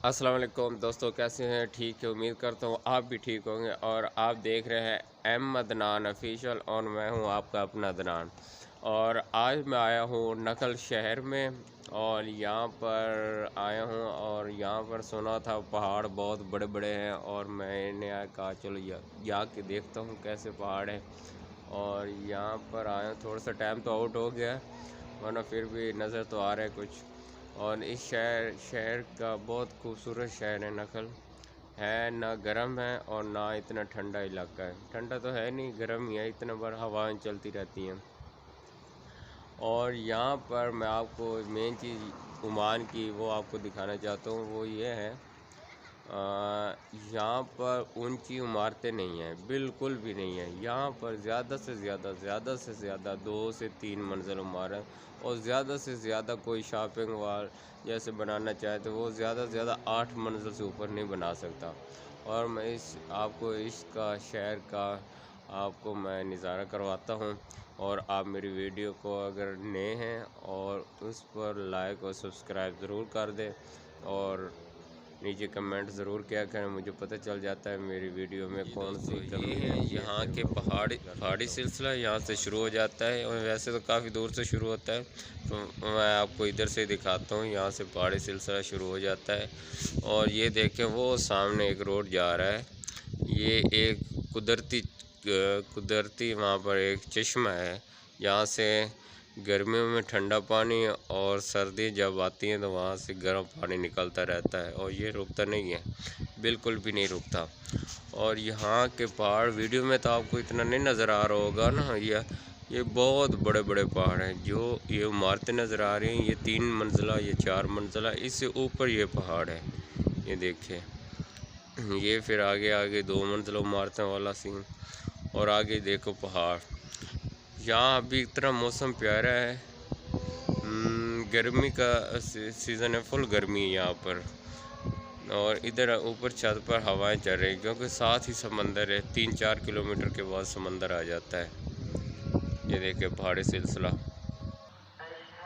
अस्सलाम वालेकुम दोस्तों, कैसे हैं? ठीक है, उम्मीद करता हूँ आप भी ठीक होंगे। और आप देख रहे हैं एम अदनान ऑफिशियल और मैं हूँ आपका अपना अदनान। और आज मैं आया हूँ नकल शहर में और यहाँ पर आया हूँ और यहाँ पर सुना था पहाड़ बहुत बड़े बड़े हैं और मैंने कहा चलो जाके देखता हूँ कैसे पहाड़ है। और यहाँ पर आया हूँ, थोड़ा सा टाइम तो आउट हो गया वरना फिर भी नज़र तो आ रहा है कुछ। और इस शहर का बहुत खूबसूरत शहर है नकल। है ना गर्म है और ना इतना ठंडा इलाका है। ठंडा तो है नहीं, गर्म ही है, इतना बार हवाएं चलती रहती हैं। और यहाँ पर मैं आपको मेन चीज़ ओमान की वो आपको दिखाना चाहता हूँ, वो ये है यहाँ पर ऊंची इमारतें नहीं हैं, बिल्कुल भी नहीं है। यहाँ पर ज़्यादा से ज़्यादा 2 से 3 मंजिल इमारत और ज़्यादा से ज़्यादा कोई शॉपिंग मॉल जैसे बनाना चाहे तो वो ज़्यादा से ज़्यादा 8 मंजिल से ऊपर नहीं बना सकता। और मैं आपको इसका शहर का आपको मैं नज़ारा करवाता हूँ। और आप मेरी वीडियो को अगर नए हैं और उस पर लाइक और सब्सक्राइब ज़रूर कर दें और नीचे कमेंट ज़रूर किया करें, मुझे पता चल जाता है मेरी वीडियो में कौन सी कमी है। यहाँ के पहाड़ी सिलसिला यहाँ से शुरू हो जाता है और वैसे तो काफ़ी दूर से शुरू होता है, तो मैं आपको इधर से दिखाता हूँ। यहाँ से पहाड़ी सिलसिला शुरू हो जाता है और ये देखें वो सामने एक रोड जा रहा है। ये एक कुदरती वहाँ पर एक चश्मा है जहाँ से गर्मियों में ठंडा पानी और सर्दी जब आती है तो वहाँ से गर्म पानी निकलता रहता है और ये रुकता नहीं है, बिल्कुल भी नहीं रुकता। और यहाँ के पहाड़ वीडियो में तो आपको इतना नहीं नज़र आ रहा होगा ना, ये बहुत बड़े बड़े पहाड़ हैं। जो ये इमारतें नज़र आ रही हैं ये 3 मंजिला, ये 4 मंजिला, इससे ऊपर ये पहाड़ है। ये देखिए, ये फिर आगे आगे 2 मंजिला इमारतें वाला सीन और आगे देखो पहाड़। यहाँ अभी इतना मौसम प्यारा है, गर्मी का सीज़न है, फुल गर्मी है यहाँ पर। और इधर ऊपर छत पर हवाएं चल रही क्योंकि साथ ही समंदर है, 3-4 किलोमीटर के बाद समंदर आ जाता है। ये देखिए पहाड़ी सिलसिला।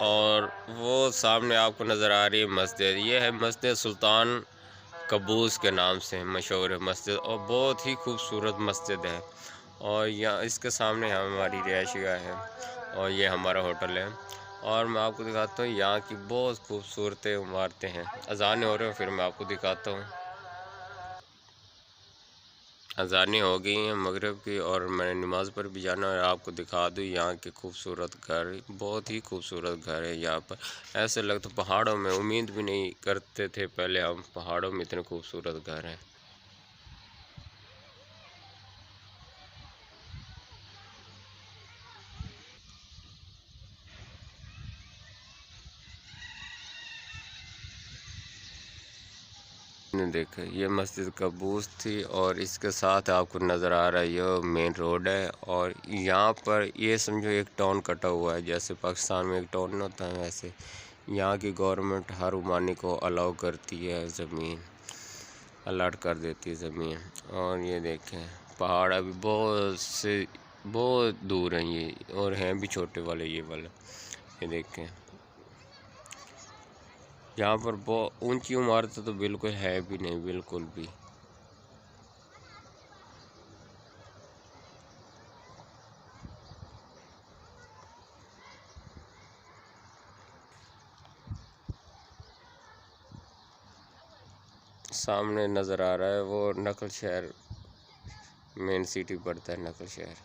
और वो सामने आपको नज़र आ रही है मस्जिद, ये है मस्जिद सुल्तान कबूस के नाम से मशहूर है मस्जिद और बहुत ही खूबसूरत मस्जिद है। और यहाँ इसके सामने हमारी रिहायशगाह है और ये हमारा होटल है। और मैं आपको दिखाता हूँ यहाँ की बहुत खूबसूरत इमारतें हैं। अज़ानें हो रहे हैं, फिर मैं आपको दिखाता हूँ। अज़ानें हो गई हैं मगरिब की और मैंने नमाज़ पर भी जाना है। आपको दिखा दूँ यहाँ के खूबसूरत घर, बहुत ही खूबसूरत घर है यहाँ पर। ऐसे लगता पहाड़ों में, उम्मीद भी नहीं करते थे पहले हम पहाड़ों में इतने खूबसूरत घर हैं। देखे ये मस्जिद कबूस थी और इसके साथ आपको नज़र आ रहा है ये मेन रोड है। और यहाँ पर ये समझो एक टाउन कटा हुआ है, जैसे पाकिस्तान में एक टाउन होता है वैसे यहाँ की गवर्नमेंट हर उमानी को अलाउ करती है, ज़मीन अलाट कर देती है ज़मीन। और ये देखें पहाड़ अभी बहुत दूर हैं ये और हैं भी छोटे वाले ये वाले। ये देखें यहाँ पर बहुत ऊंची इमारतें तो बिल्कुल है भी नहीं, बिल्कुल भी। सामने नज़र आ रहा है वो नकल शहर, मेन सिटी पड़ता है नकल शहर।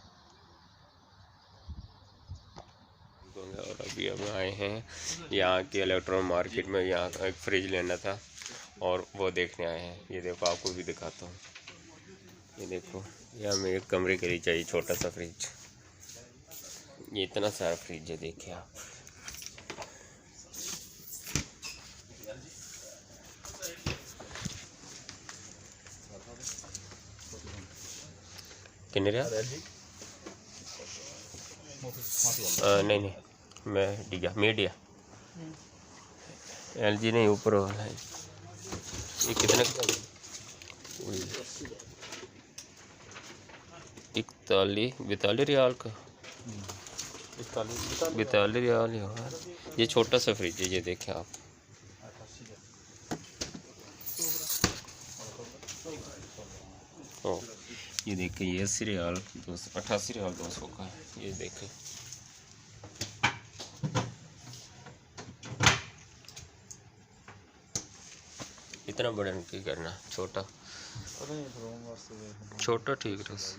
और अभी हम आए हैं यहाँ की इलेक्ट्रॉनिक मार्केट में, यहाँ एक फ्रिज लेना था और वो देखने आए हैं। ये देखो आपको भी दिखाता हूँ, ये देखो ये हमें एक कमरे के लिए चाहिए छोटा सा फ्रिज। ये इतना सारा फ्रिज है, देखिए आप। कितने नहीं मैं मीडिया LG नहीं, ऊपर वाला है। ये कितने का? 41-42 रियाल का, 42 रियाल ही। ये छोटा सा फ्रिज है, ये देखें आप। ओ ये देखें, ये 80 रियाल 88 रियाल 200 का है। ये देखें, इतना बड़ा नहीं करना, छोटा छोटा ठीक है। 78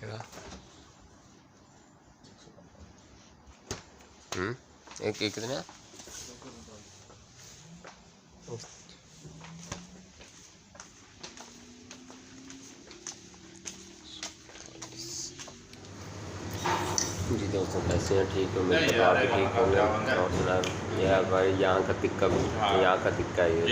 क्या एक एक कितना जी दोस्तों, कैसे हैं? ठीक हो? मेरे तो आप ठीक होंगे। और सुना यार भाई, यहाँ का टिक्का भी, यहाँ का टिक्का ही है।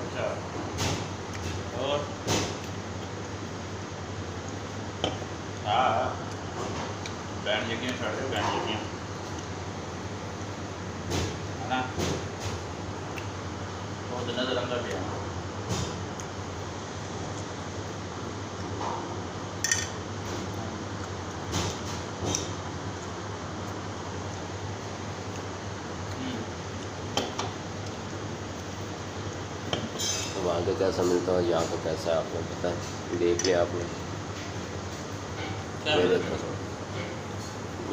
अच्छा और हाँ बैंड यकीन छोड़ दो, बैंड यकीन है ना, बहुत नजर अंदर भी है। वहाँ का कैसा मिलता है, यहाँ का कैसा है, आपको पता है? देख लिया आपने? ये देखो,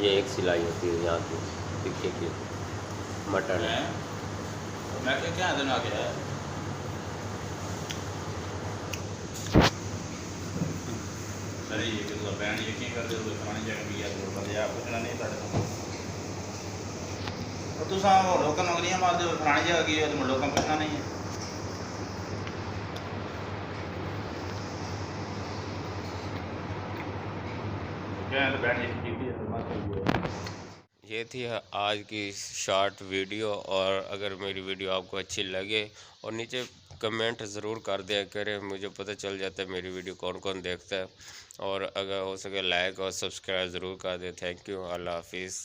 ये एक सिलाई होती है यहाँ की टिक्के की, मटन है। मैं क्या दिन आ गया है सर, ये कि बैंड यकीन कर दो खाने जगह भी या तो बंदे आप पूछना नहीं पड़ता। और तू सा लोकल मंगनियां मार दो खाने जगह की है तो लोकल पूछना नहीं है। ये थी आज की शॉर्ट वीडियो। और अगर मेरी वीडियो आपको अच्छी लगे और नीचे कमेंट ज़रूर कर दिया करें, मुझे पता चल जाता है मेरी वीडियो कौन कौन देखता है। और अगर हो सके लाइक और सब्सक्राइब ज़रूर कर दें। थैंक यू, अल्लाह हाफिज़।